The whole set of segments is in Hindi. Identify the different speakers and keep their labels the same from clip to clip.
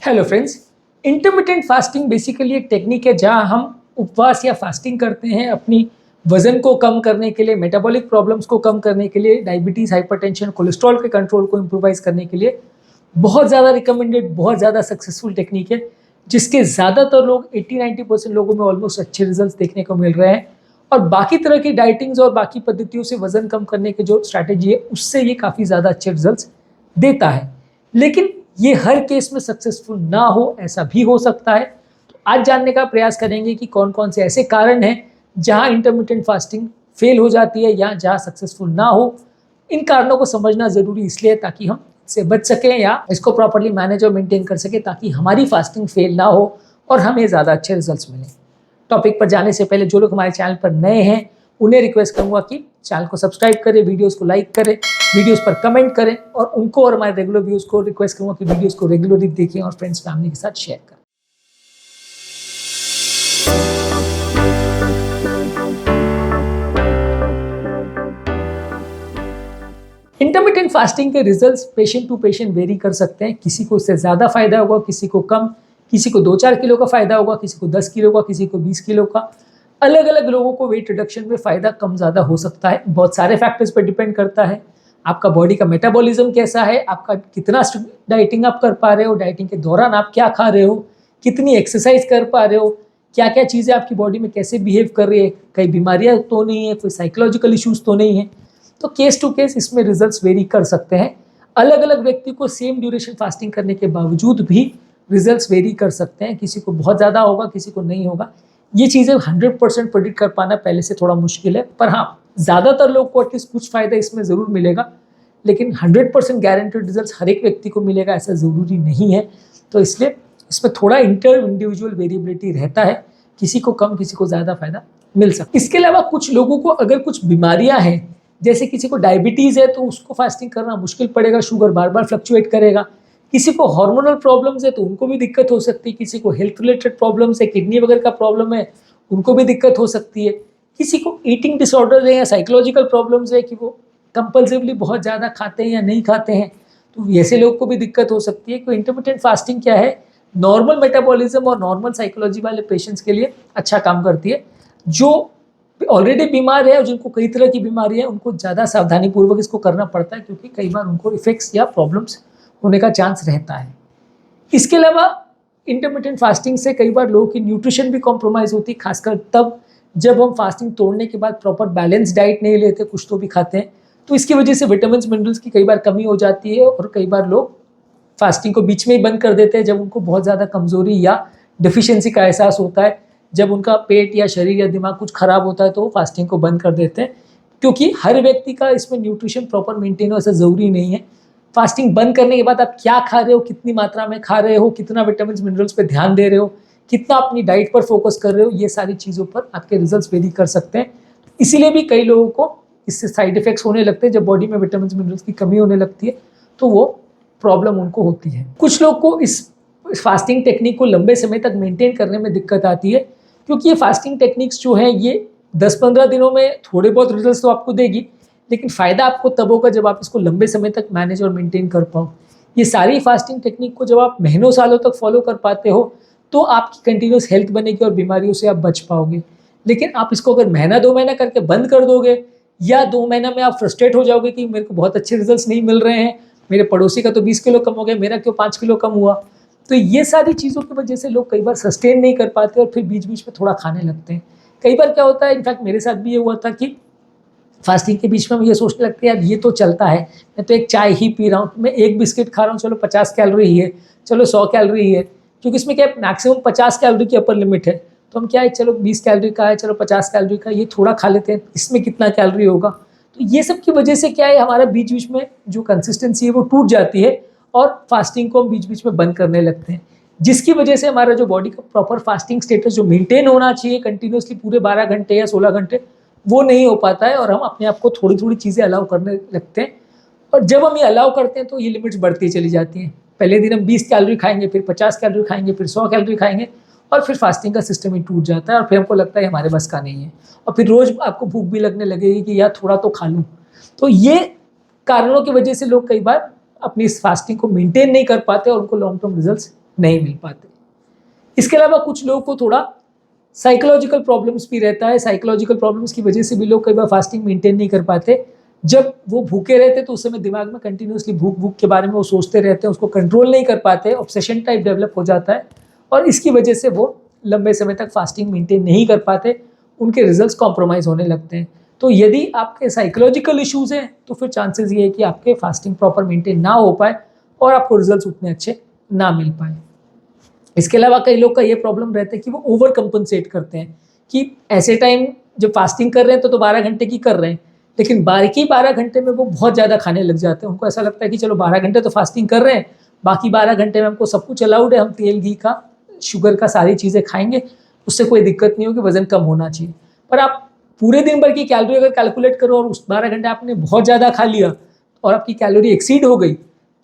Speaker 1: Hello friends, intermittent fasting basically एक टेक्निक है जहां हम उपवास या फास्टिंग करते हैं अपनी वजन को कम करने के लिए, मेटाबॉलिक प्रॉब्लम्स को कम करने के लिए, डायबिटीज़, हाइपरटेंशन, कोलेस्ट्रॉल के कंट्रोल को इम्प्रोवाइज करने के लिए। बहुत ज़्यादा रिकमेंडेड, बहुत ज़्यादा सक्सेसफुल टेक्निक है जिसके ज़्यादातर लोग 80-90% लोगों में ऑलमोस्ट अच्छे रिजल्ट देखने को मिल रहे हैं। और बाकी तरह की डाइटिंग्स और बाकी पद्धतियों से वजन कम करने की जो स्ट्रैटेजी है उससे ये काफ़ी ज़्यादा अच्छे रिजल्ट देता है, लेकिन ये हर केस में सक्सेसफुल ना हो, ऐसा भी हो सकता है। तो आज जानने का प्रयास करेंगे कि कौन कौन से ऐसे कारण हैं जहां इंटरमिटेंट फास्टिंग फेल हो जाती है या जहां सक्सेसफुल ना हो। इन कारणों को समझना ज़रूरी इसलिए ताकि हम इससे बच सकें या इसको प्रॉपर्ली मैनेज और मेंटेन कर सकें, ताकि हमारी फास्टिंग फेल ना हो और हमें ज़्यादा अच्छे रिजल्ट्स मिलें। टॉपिक पर जाने से पहले जो लोग हमारे चैनल पर नए हैं उन्हें रिक्वेस्ट करूंगा कि चैनल को सब्सक्राइब करें, वीडियोस को लाइक करें, वीडियोस पर कमेंट करें और उनको और हमारे रेगुलर व्यूज़ को रिक्वेस्ट करूंगा कि वीडियोस को रेगुलरली देखें और फ्रेंड्स फैमिली के साथ शेयर करें। इंटरमिटेंट फास्टिंग के results patient to patient vary कर सकते हैं। किसी को इससे ज़्यादा फायदा होगा, किसी को कम, किसी को 2-4 किलो का फायदा होगा, किसी को 10 किलो का, किसी को 20 किलो का। अलग अलग लोगों को वेट रिडक्शन में फ़ायदा कम ज़्यादा हो सकता है। बहुत सारे फैक्टर्स पर डिपेंड करता है। आपका बॉडी का मेटाबॉलिज्म कैसा है, आपका कितना डाइटिंग आप कर पा रहे हो, डाइटिंग के दौरान आप क्या खा रहे हो, कितनी एक्सरसाइज कर पा रहे हो, क्या क्या चीज़ें आपकी बॉडी में कैसे बिहेव कर रही है, कई बीमारियाँ तो नहीं है, कोई साइकोलॉजिकल इश्यूज़ तो नहीं है। तो केस टू केस इसमें रिजल्ट्स वेरी कर सकते हैं। अलग अलग व्यक्ति को सेम ड्यूरेशन फास्टिंग करने के बावजूद भी रिजल्ट्स वेरी कर सकते हैं। किसी को बहुत ज़्यादा होगा, किसी को नहीं होगा। ये चीज़ें 100% प्रेडिक्ट कर पाना पहले से थोड़ा मुश्किल है, पर हाँ, ज़्यादातर लोग को एटलीस्ट कुछ फ़ायदा इसमें ज़रूर मिलेगा। लेकिन 100% गारंटेड रिजल्ट्स हर एक व्यक्ति को मिलेगा ऐसा ज़रूरी नहीं है। तो इसलिए इसमें थोड़ा इंडिविजुअल वेरिएबिलिटी रहता है, किसी को कम, किसी को ज़्यादा फ़ायदा मिल सकता है। इसके अलावा कुछ लोगों को अगर कुछ बीमारियाँ हैं, जैसे किसी को डायबिटीज़ है तो उसको फास्टिंग करना मुश्किल पड़ेगा, शुगर बार बार फ्लक्चुएट करेगा। किसी को हार्मोनल प्रॉब्लम्स है तो उनको भी दिक्कत हो सकती है। किसी को हेल्थ रिलेटेड प्रॉब्लम्स है, किडनी वगैरह का प्रॉब्लम है, उनको भी दिक्कत हो सकती है। किसी को ईटिंग डिसऑर्डर है या साइकोलॉजिकल प्रॉब्लम्स है कि वो कंपल्सिवली बहुत ज़्यादा खाते हैं या नहीं खाते हैं, तो ऐसे लोग को भी दिक्कत हो सकती है। कि इंटरमिटेंट फास्टिंग क्या है, नॉर्मल मेटाबॉलिज्म और नॉर्मल साइकोलॉजी वाले पेशेंट्स के लिए अच्छा काम करती है। जो ऑलरेडी बीमार है और जिनको कई तरह की बीमारी है उनको ज़्यादा सावधानीपूर्वक इसको करना पड़ता है, क्योंकि कई बार उनको इफेक्ट्स या प्रॉब्लम्स होने का चांस रहता है। इसके अलावा इंटरमिटेंट फास्टिंग से कई बार लोगों की न्यूट्रिशन भी कॉम्प्रोमाइज़ होती है, खासकर तब जब हम फास्टिंग तोड़ने के बाद प्रॉपर बैलेंस डाइट नहीं लेते, कुछ तो भी खाते हैं। तो इसकी वजह से विटामिन मिनरल्स की कई बार कमी हो जाती है और कई बार लोग फास्टिंग को बीच में ही बंद कर देते हैं जब उनको बहुत ज़्यादा कमज़ोरी या डिफिशियंसी का एहसास होता है। जब उनका पेट या शरीर या दिमाग कुछ ख़राब होता है तो वो फास्टिंग को बंद कर देते हैं, क्योंकि हर व्यक्ति का इसमें न्यूट्रिशन प्रॉपर मेंटेन हो ऐसा ज़रूरी नहीं है। फास्टिंग बंद करने के बाद आप क्या खा रहे हो, कितनी मात्रा में खा रहे हो, कितना विटामिन मिनरल्स पे ध्यान दे रहे हो, कितना अपनी डाइट पर फोकस कर रहे हो, ये सारी चीज़ों पर आपके रिजल्ट्स वेरी कर सकते हैं। इसीलिए भी कई लोगों को इससे साइड इफेक्ट्स होने लगते हैं। जब बॉडी में विटामिन मिनरल्स की कमी होने लगती है तो वो प्रॉब्लम उनको होती है। कुछ लोग को इस फास्टिंग टेक्निक को लंबे समय तक मेंटेन करने में दिक्कत आती है, क्योंकि ये फास्टिंग टेक्निक्स जो हैं ये 10-15 दिनों में थोड़े बहुत रिजल्ट्स तो आपको देगी, लेकिन फ़ायदा आपको तब होगा जब आप इसको लंबे समय तक मैनेज और मेंटेन कर पाओ। ये सारी फास्टिंग टेक्निक को जब आप महीनों सालों तक फॉलो कर पाते हो तो आपकी कंटिन्यूस हेल्थ बनेगी और बीमारियों से आप बच पाओगे। लेकिन आप इसको अगर महीना 2 महीना करके बंद कर दोगे या 2 महीना में आप फ्रस्ट्रेट हो जाओगे कि मेरे को बहुत अच्छे रिजल्ट्स नहीं मिल रहे हैं, मेरे पड़ोसी का तो 20 किलो कम हो गया, मेरा क्यों 5 किलो कम हुआ, तो ये सारी चीज़ों की वजह से लोग कई बार सस्टेन नहीं कर पाते और फिर बीच बीच में थोड़ा खाने लगते हैं। कई बार क्या होता है, इनफैक्ट मेरे साथ भी ये हुआ था कि फास्टिंग के बीच में हम ये सोचने लगते हैं यार ये तो चलता है, मैं तो एक चाय ही पी रहा हूँ, मैं एक बिस्किट खा रहा हूँ, चलो 50 कैलोरी ही है, चलो 100 कैलोरी ही है, क्योंकि इसमें क्या है मैक्सिमम 50 कैलोरी की अपर लिमिट है। तो हम क्या है, चलो 20 कैलोरी का है, चलो 50 कैलोरी का, ये थोड़ा खा लेते हैं, इसमें कितना कैलोरी होगा। तो ये सब की वजह से क्या है, हमारा बीच बीच में जो कंसिस्टेंसी है वो टूट जाती है और फास्टिंग को हम बीच बीच में बंद करने लगते हैं, जिसकी वजह से हमारा जो बॉडी का प्रॉपर फास्टिंग स्टेटस जो मेंटेन होना चाहिए कंटिन्यूसली पूरे 12 घंटे या 16 घंटे, वो नहीं हो पाता है और हम अपने आप को थोड़ी थोड़ी चीज़ें अलाउ करने लगते हैं। और जब हम ये अलाउ करते हैं तो ये लिमिट्स बढ़ती चली जाती हैं। पहले दिन हम 20 कैलोरी खाएंगे, फिर 50 कैलोरी खाएंगे, फिर 100 कैलोरी खाएंगे और फिर फास्टिंग का सिस्टम ही टूट जाता है और फिर हमको लगता है हमारे बस का नहीं है और फिर रोज़ आपको भूख भी लगने लगेगी कि यार थोड़ा तो खा लूँ। तो ये कारणों की वजह से लोग कई बार अपनी इस फास्टिंग को मेंटेन नहीं कर पाते और उनको लॉन्ग टर्म रिजल्ट्स नहीं मिल पाते। इसके अलावा कुछ लोगों को थोड़ा साइकोलॉजिकल प्रॉब्लम्स भी रहता है। साइकोलॉजिकल प्रॉब्लम्स की वजह से भी लोग कई बार फास्टिंग मेंटेन नहीं कर पाते। जब वो भूखे रहते तो उस समय दिमाग में कंटिन्यूसली भूख भूख के बारे में वो सोचते रहते हैं, उसको कंट्रोल नहीं कर पाते, ऑब्सेशन टाइप डेवलप हो जाता है और इसकी वजह से वो लंबे समय तक फास्टिंग मेंटेन नहीं कर पाते, उनके रिजल्ट्स कॉम्प्रोमाइज़ होने लगते हैं। तो यदि आपके साइकोलॉजिकल इश्यूज़ हैं तो फिर चांसेस ये है कि आपके फास्टिंग प्रॉपर मेंटेन ना हो पाए और आपको रिजल्ट्स उतने अच्छे ना मिल पाए। इसके अलावा कई लोग का ये प्रॉब्लम रहता है कि वो ओवर कंपनसेट करते हैं कि ऐसे टाइम जब फास्टिंग कर रहे हैं तो 12 घंटे की कर रहे हैं, लेकिन बाकी 12 घंटे में वो बहुत ज़्यादा खाने लग जाते हैं। उनको ऐसा लगता है कि चलो 12 घंटे तो फास्टिंग कर रहे हैं, बाकी 12 घंटे में हमको सब कुछ अलाउड है, हम तेल घी का शुगर का सारी चीज़ें खाएंगे, उससे कोई दिक्कत नहीं होगी, वजन कम होना चाहिए। पर आप पूरे दिन भर की कैलोरी अगर कैलकुलेट करो और उस 12 घंटे आपने बहुत ज़्यादा खा लिया और आपकी कैलोरी एक्सीड हो गई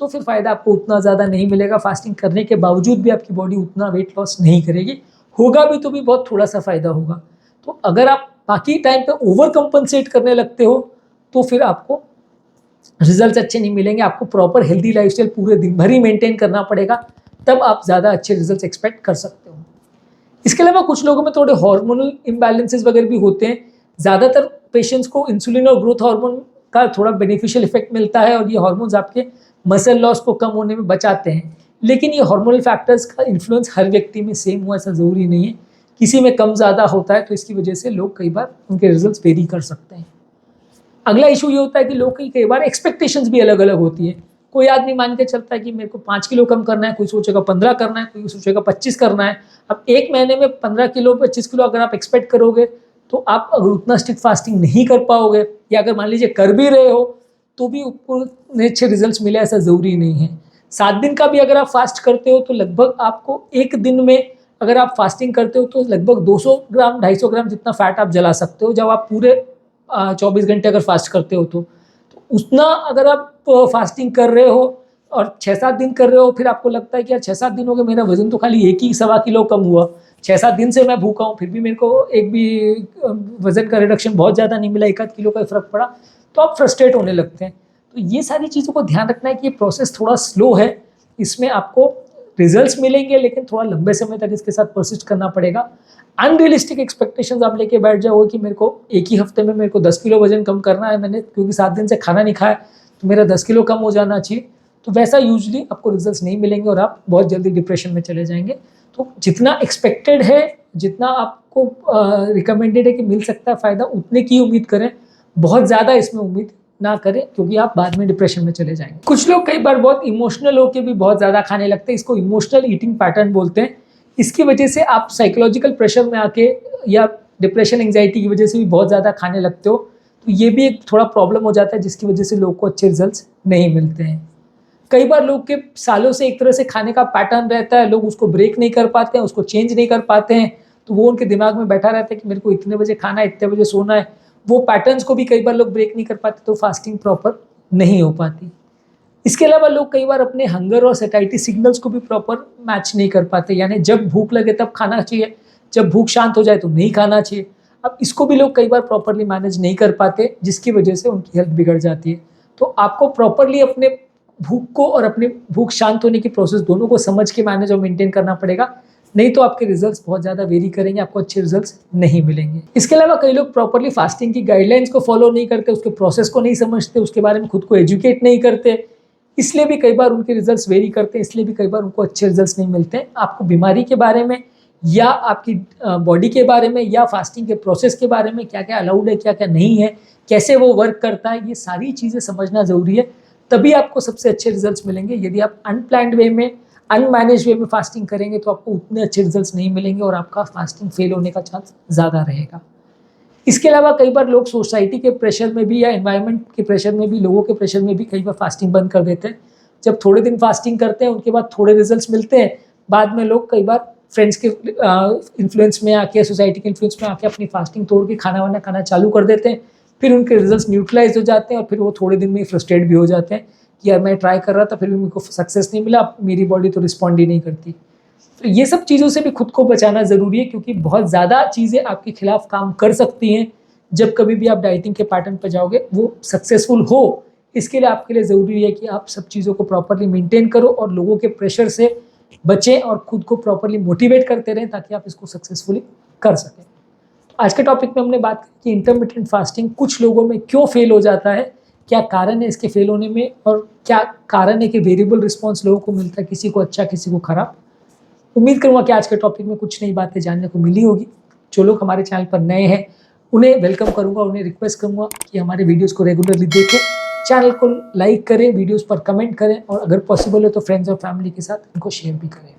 Speaker 1: तो फिर फ़ायदा आपको उतना ज़्यादा नहीं मिलेगा। फास्टिंग करने के बावजूद भी आपकी बॉडी उतना वेट लॉस नहीं करेगी, होगा भी तो भी बहुत थोड़ा सा फ़ायदा होगा। तो अगर आप बाकी टाइम पे ओवर कंपनसेट करने लगते हो तो फिर आपको रिजल्ट्स अच्छे नहीं मिलेंगे। आपको प्रॉपर हेल्दी लाइफस्टाइल पूरे दिन भर ही मेंटेन करना पड़ेगा, तब आप ज़्यादा अच्छे रिजल्ट्स एक्सपेक्ट कर सकते हो। इसके अलावा कुछ लोगों में थोड़े हार्मोनल इम्बैलेंसेस वगैरह भी होते हैं। ज़्यादातर पेशेंट्स को इंसुलिन और ग्रोथ हार्मोन का थोड़ा बेनिफिशियल इफेक्ट मिलता है और ये हार्मोन्स आपके मसल लॉस को कम होने में बचाते हैं, लेकिन ये हार्मोनल फैक्टर्स का इन्फ्लुएंस हर व्यक्ति में सेम हो ऐसा ज़रूरी नहीं है, किसी में कम ज़्यादा होता है, तो इसकी वजह से लोग कई बार उनके रिजल्ट्स वेरी कर सकते हैं। अगला इशू ये होता है कि लोग की कई बार एक्सपेक्टेशंस भी अलग अलग होती है। कोई आदमी मान के चलता है कि मेरे को 5 किलो कम करना है, कोई सोचेगा 15 करना है, कोई सोचेगा 25 करना है। अब एक महीने में 15 किलो 25 किलो अगर आप एक्सपेक्ट करोगे तो आप अगर उतना स्ट्रिक्ट फास्टिंग नहीं कर पाओगे, या अगर मान लीजिए कर भी रहे हो तो भी उतने अच्छे रिजल्ट्स मिले ऐसा ज़रूरी नहीं है। 7 दिन का भी अगर आप फास्ट करते हो तो लगभग आपको एक दिन में अगर आप फास्टिंग करते हो तो लगभग 200 ग्राम 250 ग्राम जितना फैट आप जला सकते हो जब आप पूरे 24 घंटे अगर फास्ट करते हो तो उतना अगर आप फास्टिंग कर रहे हो और 6-7 दिन कर रहे हो, फिर आपको लगता है कि यार 6-7 दिन हो गए, मेरा वजन तो खाली 1-1.25 किलो कम हुआ, 6-7 दिन से मैं भूखा हूँ फिर भी मेरे को एक भी वजन का रिडक्शन बहुत ज़्यादा नहीं मिला, 1-8 किलो का फ़र्क पड़ा, तो आप फ्रस्ट्रेट होने लगते हैं। तो ये सारी चीज़ों को ध्यान रखना है कि ये प्रोसेस थोड़ा स्लो है, इसमें आपको रिजल्ट्स मिलेंगे लेकिन थोड़ा लंबे समय तक इसके साथ परसिस्ट करना पड़ेगा। अनरियलिस्टिक एक्सपेक्टेशंस आप लेके बैठ जाओ कि मेरे को एक ही हफ्ते में मेरे को 10 किलो वजन कम करना है, मैंने क्योंकि 7 दिन से खाना नहीं खाया तो मेरा 10 किलो कम हो जाना चाहिए, तो वैसा यूजुअली आपको रिजल्ट्स नहीं मिलेंगे और आप बहुत जल्दी डिप्रेशन में चले जाएंगे। तो जितना एक्सपेक्टेड है, जितना आपको रिकमेंडेड है कि मिल सकता है फ़ायदा, उतने की उम्मीद करें, बहुत ज़्यादा इसमें उम्मीद ना करें क्योंकि आप बाद में डिप्रेशन में चले जाएंगे। कुछ लोग कई बार बहुत इमोशनल होकर भी बहुत ज़्यादा खाने लगते हैं, इसको इमोशनल ईटिंग पैटर्न बोलते हैं। इसकी वजह से आप साइकोलॉजिकल प्रेशर में आके या डिप्रेशन एंजाइटी की वजह से भी बहुत ज़्यादा खाने लगते हो, तो ये भी एक थोड़ा प्रॉब्लम हो जाता है जिसकी वजह से लोग को अच्छे रिजल्ट्स नहीं मिलते हैं। कई बार लोग के सालों से एक तरह से खाने का पैटर्न रहता है, लोग उसको ब्रेक नहीं कर पाते हैं, उसको चेंज नहीं कर पाते हैं, तो वो उनके दिमाग में बैठा रहता है कि मेरे को इतने बजे खाना है, इतने बजे सोना है। वो पैटर्न्स को भी कई बार लोग ब्रेक नहीं कर पाते, तो फास्टिंग प्रॉपर नहीं हो पाती। इसके अलावा लोग कई बार अपने हंगर और सैटिस्फैक्टी सिग्नल्स को भी प्रॉपर मैच नहीं कर पाते, यानी जब भूख लगे तब खाना चाहिए, जब भूख शांत हो जाए तो नहीं खाना चाहिए। अब इसको भी लोग कई बार प्रॉपरली मैनेज नहीं कर पाते, जिसकी वजह से उनकी हेल्थ बिगड़ जाती है। तो आपको प्रॉपरली अपने भूख को और अपने भूख शांत होने की प्रोसेस दोनों को समझ के मैनेज और मेंटेन करना पड़ेगा, नहीं तो आपके रिजल्ट्स बहुत ज़्यादा वेरी करेंगे, आपको अच्छे रिजल्ट्स नहीं मिलेंगे। इसके अलावा कई लोग प्रॉपरली फास्टिंग की गाइडलाइंस को फॉलो नहीं करते, उसके प्रोसेस को नहीं समझते, उसके बारे में खुद को एजुकेट नहीं करते, इसलिए भी कई बार उनके रिजल्ट्स वेरी करते हैं, इसलिए भी कई बार उनको अच्छे रिजल्ट्स नहीं मिलते हैं। आपको बीमारी के बारे में या आपकी बॉडी के बारे में या फास्टिंग के प्रोसेस के बारे में, क्या क्या अलाउड है क्या क्या नहीं है, कैसे वो वर्क करता है, ये सारी चीज़ें समझना ज़रूरी है, तभी आपको सबसे अच्छे रिजल्ट्स मिलेंगे। यदि आप अनप्लान्ड वे में अनमैनेज वे में फास्टिंग करेंगे तो आपको उतने अच्छे रिजल्ट्स नहीं मिलेंगे और आपका फास्टिंग फेल होने का चांस ज़्यादा रहेगा। इसके अलावा कई बार लोग सोसाइटी के प्रेशर में भी या एनवायरनमेंट के प्रेशर में भी, लोगों के प्रेशर में भी कई बार फास्टिंग बंद कर देते हैं। जब थोड़े दिन फास्टिंग करते हैं उनके बाद थोड़े रिजल्ट्स मिलते हैं, बाद में लोग कई बार फ्रेंड्स के इन्फ्लुएंस में आके, सोसाइटी के इन्फ्लुएंस में आके अपनी फास्टिंग तोड़ के खाना वाना खाना चालू कर देते हैं, फिर उनके रिजल्ट्स न्यूट्रलाइज हो जाते हैं और फिर वो थोड़े दिन में ही फ्रस्ट्रेट भी हो जाते हैं कि यार मैं ट्राई कर रहा था फिर भी मेरे को सक्सेस नहीं मिला, मेरी बॉडी तो रिस्पॉन्ड ही नहीं करती। तो ये सब चीज़ों से भी खुद को बचाना ज़रूरी है, क्योंकि बहुत ज़्यादा चीज़ें आपके खिलाफ काम कर सकती हैं। जब कभी भी आप डाइटिंग के पैटर्न पर जाओगे वो सक्सेसफुल हो, इसके लिए आपके लिए ज़रूरी है कि आप सब चीज़ों को प्रॉपरली मेंटेन करो और लोगों के प्रेशर से बचें और खुद को प्रॉपरली मोटिवेट करते रहें ताकि आप इसको सक्सेसफुली कर सकें। आज के टॉपिक में हमने बात की कि इंटरमिटेंट फास्टिंग कुछ लोगों में क्यों फेल हो जाता है, क्या कारण है इसके फेल होने में, और क्या कारण है कि वेरिएबल रिस्पॉन्स लोगों को मिलता है, किसी को अच्छा किसी को खराब। उम्मीद करूँगा कि आज के टॉपिक में कुछ नई बातें जानने को मिली होगी। जो लोग हमारे चैनल पर नए हैं उन्हें वेलकम करूँगा, उन्हें रिक्वेस्ट करूँगा कि हमारे वीडियोज़ को रेगुलरली देखें, चैनल को लाइक करें, वीडियोज़ पर कमेंट करें और अगर पॉसिबल हो तो फ्रेंड्स और फैमिली के साथ इनको शेयर भी करें।